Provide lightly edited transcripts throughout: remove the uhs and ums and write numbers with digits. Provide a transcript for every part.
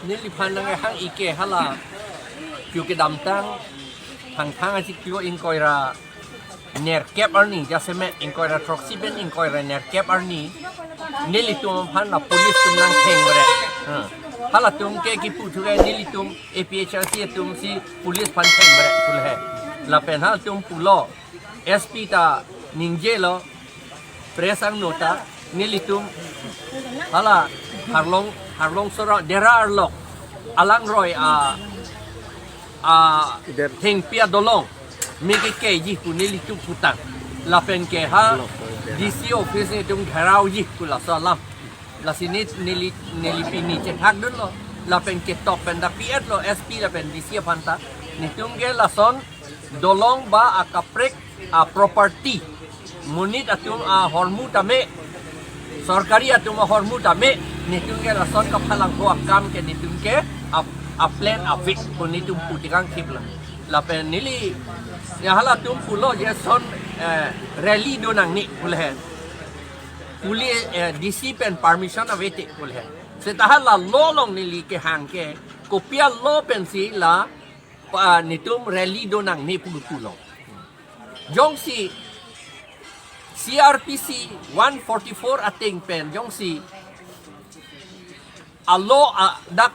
นี่ลิพันธ์นั่งห้างอีเกะฮะล่ะอยู่กับดำตั้งทางทางอาชีพตัวอินคอยราเนอร์แคปอันนี้จะเสม็ดอินคอยราทรอกซิเบนอินคอยราเนอร์แคปอันนี้นี่ลิตัวมันพันละ police ตุ่มนั่งเพ่งไปเลยฮะล่ะตุ่มเกะกี่พูดถึงนี่ลิตุ่ม APHRC ตุ่มสิ police พันเพ่งไปเลยทุเรศละเป็นฮะตุ่มปุโล SP ตานิงเจโลpressang nota nilitum hala harlong sora dera arlok alang roy thing pia dolong mege ke ji ku nilitum putang la pen ke ha DC office ni tum gharau ji ku la salam la sini nilipini che thak dun lo la pen ke top pen da piat lo SP la pen DC phanta nitum ge la son dolong ba akaprek property munit atum hormu tame sarkari atum hormu tame nitung ke lason ka phalang ko akam ke nitung ke plan afik punitum putikang khipla la pen nili ya hala tum pulo je son rally donang ni pulhe puli DC pen permission avete pulhe setahala lo long nili ke hang ke kopia lo pen si la nitum rally donang ni pulong jong si CRPC 144 ating pen jong si alo dak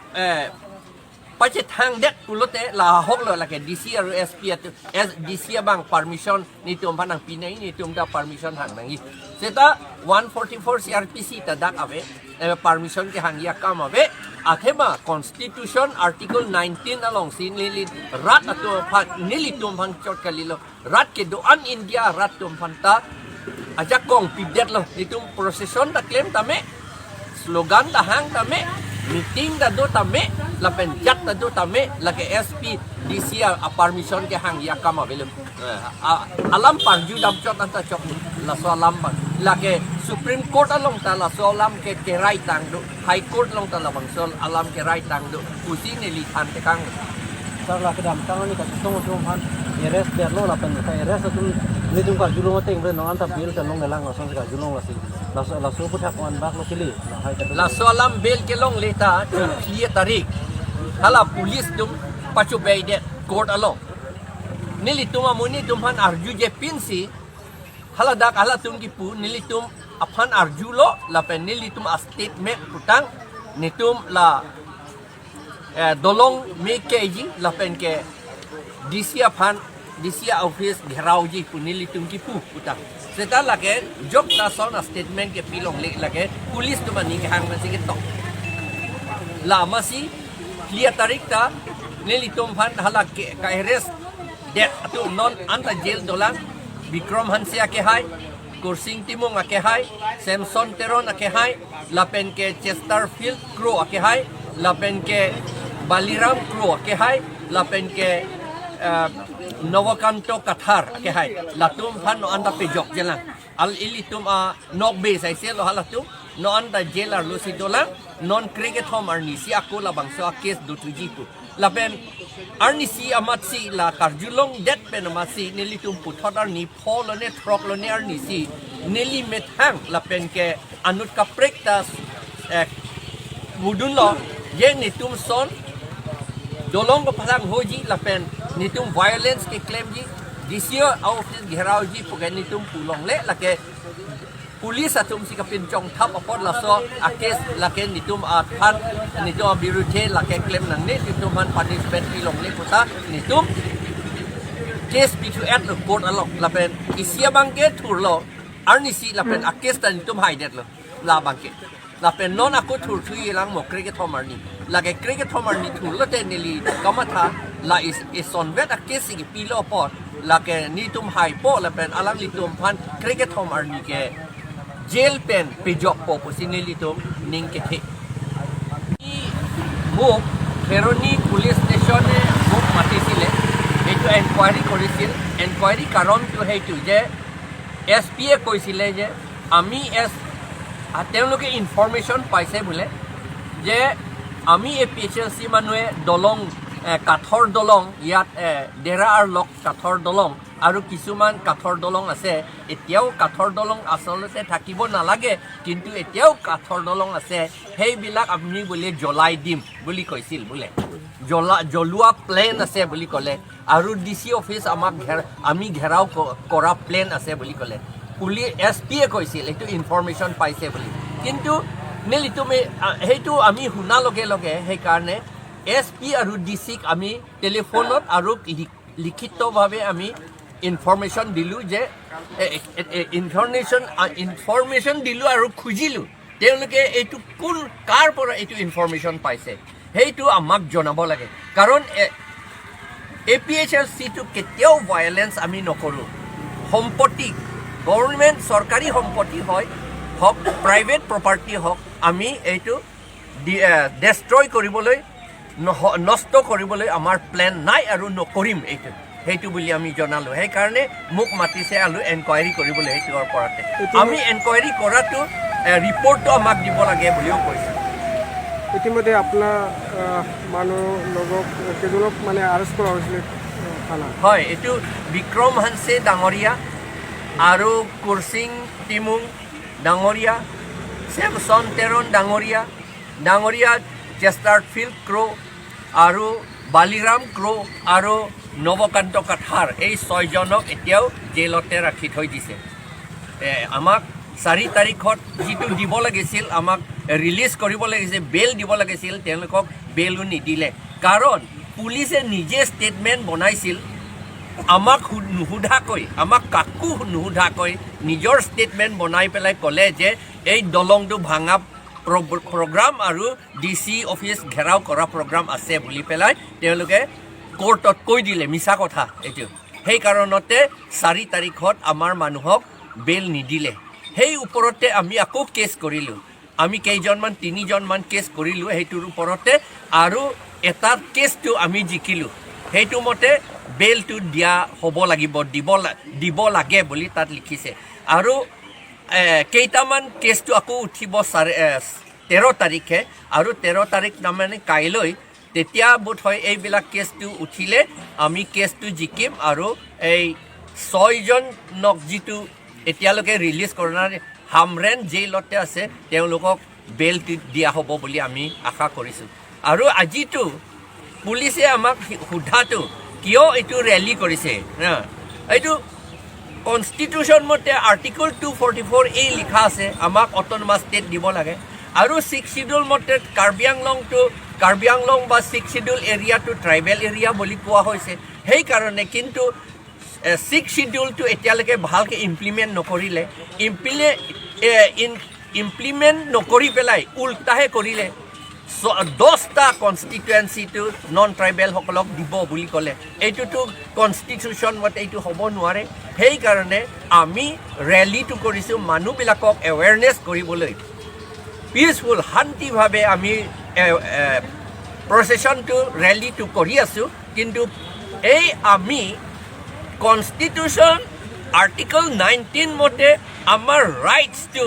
pache thang det pulote la hoklo la ke DC SP DC bang permission ni tum panang pinai ni tum da permission hang nangi seta 144 CRPC ta dak ave permission ke hang ya kam ave athema constitution article 19 along sin lili rat ato phat nili tum phang chot kalilo rat ke do an India rat tum phanta aja kong pidet lo itu procession da claim tame slogan da hang tame meeting da do tame la penjat da do tame la ke SP DC permission ke hang ya kama belum alam parju dam chot anta chok la so alam la ke supreme court along ta la so alam ke right tang do high court long ta la bang so alam ke right tang do kusi ne li than te kang sa la ke dam tang ni ka tong tong han arrest der lo la pen ka arrest tu ni tum ka julong teng bre no anta bil ka long le lang so ka julong la si la so puthak wan bak lo kili la hai ka la so alam bel ke long leta clear tarik hala police tum pachu bay de court along nili tum amuni tum han arju je pinsi hala dak hala tum ki pu nili tum aphan arju lo la pen nili tum a statement putang nitum la dolong me keji la pen ke DC aphan DC office gherau ji punili tum ki pu putang seta lage job ta son statement ke pilong le lage police tu mani ke hang masi ke tok la masi clear tarik ta nili tum phan hala ke ka arrest de tu non anta jail dolang Bikram Hansia ke hai Kursing Timung ke hai Samson Teron ke hai lapen ke Chesterfield Crow ke hai lapen ke Baliram Crow ke hai lapen ke Novokanto Kathar ke hai latum phan no anda pejok jelang al ilitum nok be sai sel lo halatum no anda jelar lo si dolang non cricket home arni si aku la bangsa case do tujipu lapen arni si amatsi la karjulong det pen amasi nilitum puthot arni phol ne throk lo ne arni si nili methang lapen ke anut ka prektas mudun lo ye nitum son dolong ko pasang hoji lapen nitum violence ke claim ji disio office gherau ji pugan nitum pulong le la ke police atum si kapin chong thap apot la so a case la ke nitum phan nitum biruthe la ke claim nang ne nitum han punishment pilong le puta nitum case pitu at the court along lapen isia bangke thurlo arni si lapen a case tan nitum haidet lo la bangke lapen non aku thur thui lang mo cricket homarni lage cricket homarni thurlo te nili kamatha la is on vet a case ki pilo pot la ke nitum hai po lapen alang litum phan cricket homarni ke jail pen pejok po posinili tum ning ke the mo Khironi police station e mo matisile etu inquiry korisil inquiry karon tu heitu je SPA koisile je ami তেওঁলোকে information পাইছে বলে যে আমি এই PHLC মানুহে দলং কাঠৰ দলং ইয়াত ডেৰা আৰু লক কাঠৰ দলং আৰু কিছুমান কাঠৰ দলং আছে এতিয়াও কাঠৰ দলং আচলতে থাকিব নালাগে কিন্তু এতিয়াও কাঠৰ দলং আছে সেইবিলাক আমি বোলে জ্বলাই দিম বুলি কৈছিল বোলে জ্বলোৱা প্লেন আছে বুলি ক'লে আৰু ডিসি অফিস আমাক আমি ঘেৰাও কৰা প্লেন আছে বুলি ক'লে পুলিচ এছপিয়ে কৈছিল এইটো ইনফৰমেশ্যন পাইছে বুলি কিন্তু নেলি তুমি সেইটো আমি শুনা লগে লগে সেইকাৰণে এছপি আৰু ডিসিক আমি টেলিফোনত আৰু লিখিতভাৱে আমি ইনফৰমেশ্যন দিলোঁ যে ইনফৰমেশ্যন দিলোঁ আৰু খুজিলোঁ তেওঁলোকে এইটো কোন কাৰ পৰা এইটো ইনফৰমেশ্যন পাইছে সেইটো আমাক জনাব লাগে কাৰণ APHLCটো কেতিয়াও ভায়োলেন্স আমি নকৰোঁ সম্পত্তি গভৰ্ণমেণ্ট চৰকাৰী সম্পত্তি হয় হওক প্ৰাইভেট প্ৰপাৰ্টি হওক আমি এইটো ডেষ্ট্ৰয় কৰিবলৈ নষ্ট কৰিবলৈ আমাৰ প্লেন নাই আৰু নকৰিম এইটো সেইটো বুলি আমি জনালোঁ সেইকাৰণে মোক মাতিছে আৰু এনকুৱাৰী কৰিবলৈ সেইটোৰ ওপৰতে আমি এনকুৱাৰী কৰাটো ৰিপৰ্টটো আমাক দিব লাগে বুলিও কৈছে ইতিমধ্যে আপোনাৰ মানুহ লগক কেইজনক মানে আৰেষ্ট কৰা হৈছিলে থানা হয় এইটো বিক্ৰম হানছে ডাঙৰীয়া আৰু কুৰচিং টিমুং ডাঙৰীয়া চেমছন টেৰন ডাঙৰীয়া চেষ্টাৰফিল্ড ক্ৰ' আৰু বালিৰাম ক্ৰ' আৰু নৱকান্ত কাথাৰ এই 6 জনক এতিয়াও জেলতে ৰাখি থৈ দিছে আমাক 4 তাৰিখত যিটো দিব লাগিছিল আমাক ৰিলিজ কৰিব লাগিছিল বেল দিব লাগিছিল তেওঁলোকক বেলো নিদিলে কাৰণ পুলিচে নিজে ষ্টেটমেণ্ট বনাইছিল আমাক নুসুধাকৈ আমাক কাকো নুসুধাকৈ নিজৰ ষ্টেটমেণ্ট বনাই পেলাই ক'লে যে এই দলংটো ভাঙা প্ৰগ্ৰাম আৰু ডিসি অফিচ ঘেৰাও কৰা প্ৰগ্ৰাম আছে বুলি পেলাই তেওঁলোকে কোৰ্টত কৈ দিলে মিছা কথা এইটো সেই কাৰণতে 4 তাৰিখত আমাৰ মানুহক বেল নিদিলে সেই ওপৰতে আমি আকৌ কেছ কৰিলোঁ আমি কেইজনমান 3জনমান কেছ কৰিলোঁ সেইটোৰ ওপৰতে আৰু এটা কেছটো আমি জিকিলোঁ সেইটো মতে বেলটো দিয়া হ'ব লাগিব দিব লাগে বুলি তাত লিখিছে আৰু কেইটামান কেছটো আকৌ উঠিব 13 তাৰিখে আৰু 13 তাৰিখ তাৰমানে কাইলৈ তেতিয়া বোধ হয় এইবিলাক কেছটো উঠিলে আমি কেছটো জিকিম আৰু এই 6 জনক যিটো এতিয়ালৈকে ৰিলিজ কৰা নাই হামৰেন জেইলতে আছে তেওঁলোকক বেল দিয়া হ'ব বুলি আমি আশা কৰিছোঁ আৰু আজিতো পুলিচে আমাক সোধাটো কিয় এইটো ৰেলী কৰিছে এইটো কনষ্টিটিউশ্যন মতে আৰ্টিকল 244A লিখা আছে আমাক অট'নমাছ ষ্টেট দিব লাগে আৰু 6 শিডিউল মতে কাৰ্বি আংলং বা 6 শিডিউল এৰিয়াটো ট্ৰাইবেল এৰিয়া বুলি কোৱা হৈছে সেইকাৰণে কিন্তু 6 শিডিউলটো এতিয়ালৈকে ভালকৈ ইমপ্লিমেণ্ট নকৰিলে ইমপ্লিমেণ্ট নকৰি পেলাই উল্টাহে কৰিলে 10টা কনষ্টিটুৱেঞ্চিটো নন ট্ৰাইবেলসকলক দিব বুলি ক'লে এইটোতো কনষ্টিটিউশ্যন মতে এইটো হ'ব নোৱাৰে সেইকাৰণে আমি ৰেলীটো কৰিছোঁ মানুহবিলাকক এৱেৰনেছ কৰিবলৈ পিচফুল শান্তিভাৱে আমি প্ৰচেশ্যনটো ৰেলীটো কৰি আছোঁ কিন্তু এই আমি কনষ্টিটিউশ্যন আৰ্টিকল 19 মতে আমাৰ ৰাইটছটো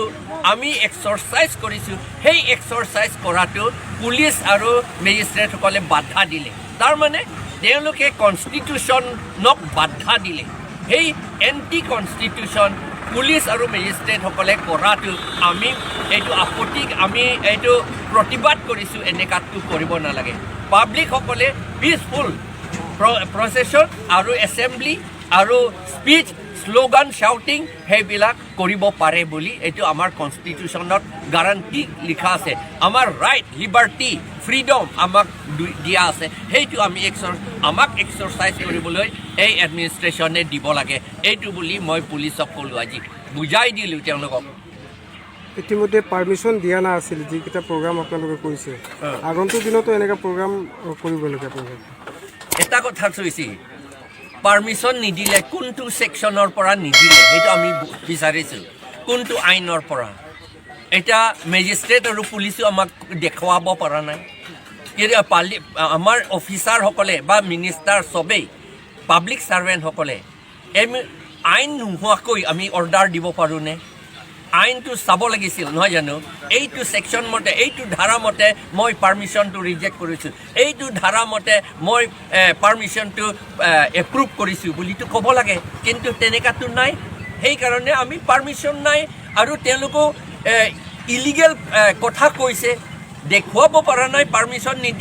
আমি এক্সাৰচাইজ কৰিছোঁ সেই এক্সাৰচাইজ কৰাটো পুলিচ আৰু মেজিষ্ট্ৰেটসকলে বাধা দিলে তাৰমানে তেওঁলোকে কনষ্টিটিউশ্যনক বাধা দিলে সেই এণ্টি কনষ্টিটিউশ্যন পুলিচ আৰু মেজিষ্ট্ৰেটসকলে কৰাটো আমি এইটো আপত্তিক আমি এইটো প্ৰতিবাদ কৰিছোঁ এনেকুৱাটো কৰিব নালাগে পাব্লিকসকলে পিচফুল প্ৰচেশ্যন আৰু এছেম্বলি আৰু স্পীচ শ্লোগান শ্বাউটিং সেইবিলাক কৰিব পাৰে বুলি এইটো আমাৰ কনষ্টিটিউশ্যনত গাৰাণ্টি লিখা আছে আমাৰ ৰাইট লিবাৰ্টি ফ্ৰীডম আমাক দিয়া আছে সেইটো আমাক এক্সাৰচাইজ কৰিবলৈ এই এডমিনিষ্ট্ৰেশ্যনে দিব লাগে এইটো বুলি মই পুলিচক ক'লোঁ আজি বুজাই দিলোঁ তেওঁলোকক ইতিমধ্যে পাৰ্মিশ্যন দিয়া নাছিল যিকেইটা প্ৰগ্ৰাম আপোনালোকে কৰিছে আগন্তুক দিনতো এনেকুৱা প্ৰগ্ৰাম কৰিব লাগে আপোনালোকে এটা কথা কৈছে পাৰ্মিশ্যন নিদিলে কোনটো ছেকশ্যনৰ পৰা নিদিলে সেইটো আমি বিচাৰিছোঁ কোনটো আইনৰ পৰা এটা মেজিষ্ট্ৰেট আৰু পুলিচো আমাক দেখুৱাব পৰা নাই আমাৰ অফিচাৰসকলে বা মিনিষ্টাৰ চবেই পাব্লিক ছাৰ্ভেণ্টসকলে আইন নোহোৱাকৈ আমি অৰ্ডাৰ দিব পাৰোঁনে আইনটো চাব লাগিছিল নহয় জানো এইটো সেকশন মতে এইটো ধাৰা মতে মই পাৰমিশনটো ৰিজেক্ট কৰিছোঁ এইটো ধাৰা মতে মই পাৰমিশনটো এপ্ৰুভ কৰিছোঁ বুলিতো ক'ব লাগে কিন্তু তেনেকাটো নাই সেইকাৰণে আমি পাৰমিশন নাই আৰু তেওঁলোকো ইলিগেল কথা কৈছে দেখুৱাব পৰা নাই পাৰমিশন নিদি